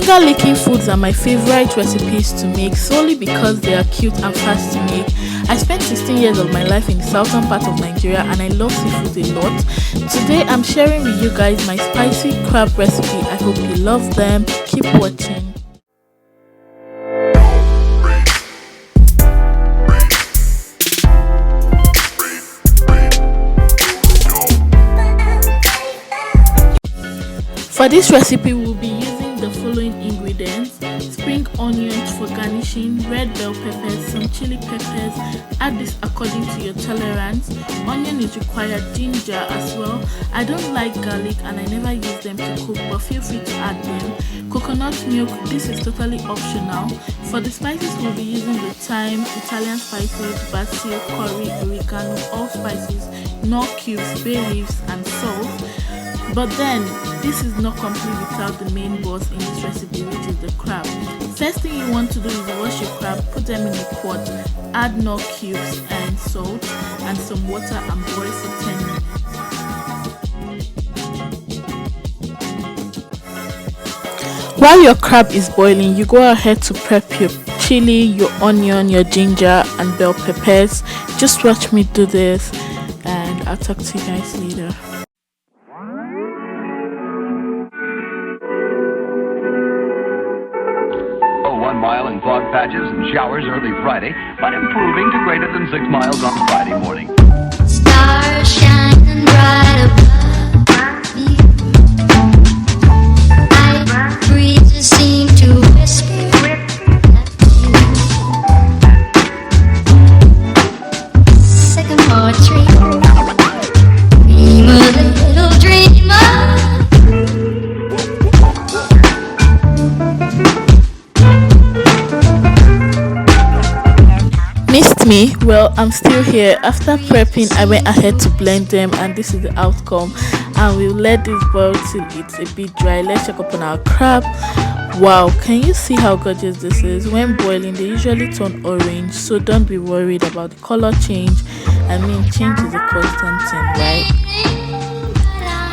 Finger licking foods are my favorite recipes to make solely because they are cute and fast to make. I spent 16 years of my life in the southern part of Nigeria and I love seafood a lot. Today I'm sharing with you guys my spicy crab recipe. I hope you love them. Keep watching. For this recipe, we'll be using the following ingredients: spring onions for garnishing, red bell peppers, some chili peppers. Add this according to your tolerance. Onion is required, ginger as well. I don't like garlic and I never use them to cook, but feel free to add them. Coconut milk, this is totally optional. For the spices, we'll be using the thyme, Italian spices, basil, curry, oregano, all spices, nut cubes, bay leaves and salt. But then, this is not complete without the main boss in this recipe, which is the crab. First thing you want to do is wash your crab, put them in a pot, add nut cubes and salt and some water and boil for 10 minutes. While your crab is boiling, you go ahead to prep your chili, your onion, your ginger and bell peppers. Just watch me do this and I'll talk to you guys later. 1 mile in fog patches and showers early Friday, but improving to greater than 6 miles on Friday morning. Stars shining bright above me. Night breezes seem to whisper sycamore tree. Dream a little dreamer. Missed me? Well, I'm still here. After prepping, I went ahead to blend them and this is the outcome. And we'll let this boil till it's a bit dry. Let's check up on our crab. Wow, can you see how gorgeous this is? When boiling, they usually turn orange, so don't be worried about the color change. I mean, change is a constant thing, right?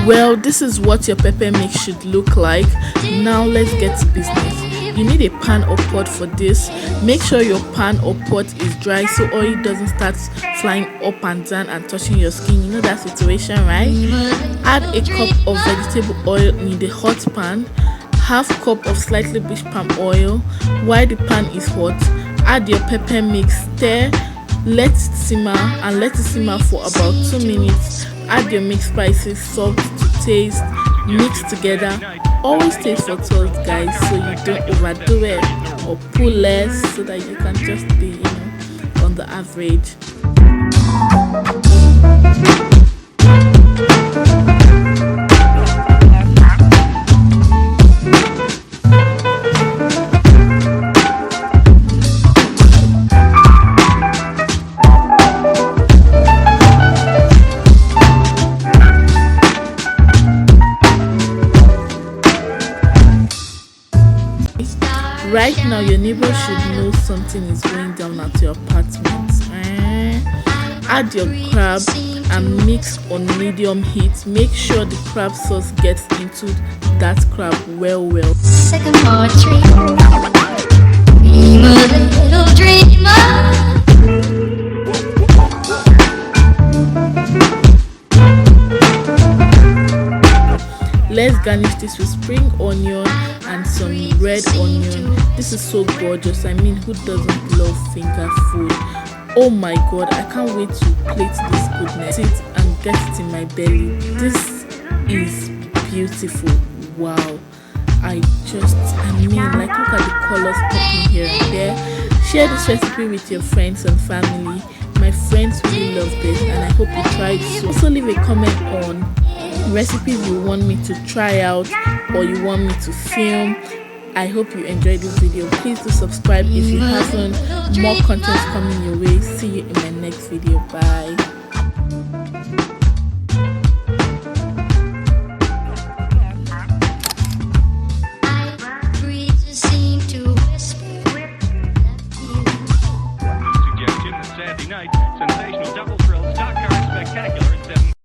Well, this is what your pepper mix should look like. Now let's get to business. You need a pan or pot for this. Make sure your pan or pot is dry so oil doesn't start flying up and down and touching your skin. You know that situation, right? Add a cup of vegetable oil in the hot pan. Half cup of slightly bleached palm oil. While the pan is hot, add your pepper mix, stir, let it simmer and let it simmer for about 2 minutes. Add your mixed spices, salt to taste, mix together. Always taste for salt, guys, so you don't overdo it or put less, so that you can just be, on the average. Right now, your neighbor should know something is going down at your apartment. Add your crab and mix on medium heat. Make sure the crab sauce gets into that crab well. Sycamore tree. Dream a little dreamer. Let's garnish this with spring onion and some red onion. This is so gorgeous. I mean, who doesn't love finger food? Oh my god, I can't wait to plate this goodness. Sit and get it in my belly. This is beautiful. Wow. I mean, like, look at the colors popping here and there. Share this recipe with your friends and family. My friends really love this and I hope you try it soon. Also leave a comment on recipes you want me to try out or you want me to film. I hope you enjoyed this video. Please do subscribe if you haven't. More content coming your way. See you in my next video. Bye.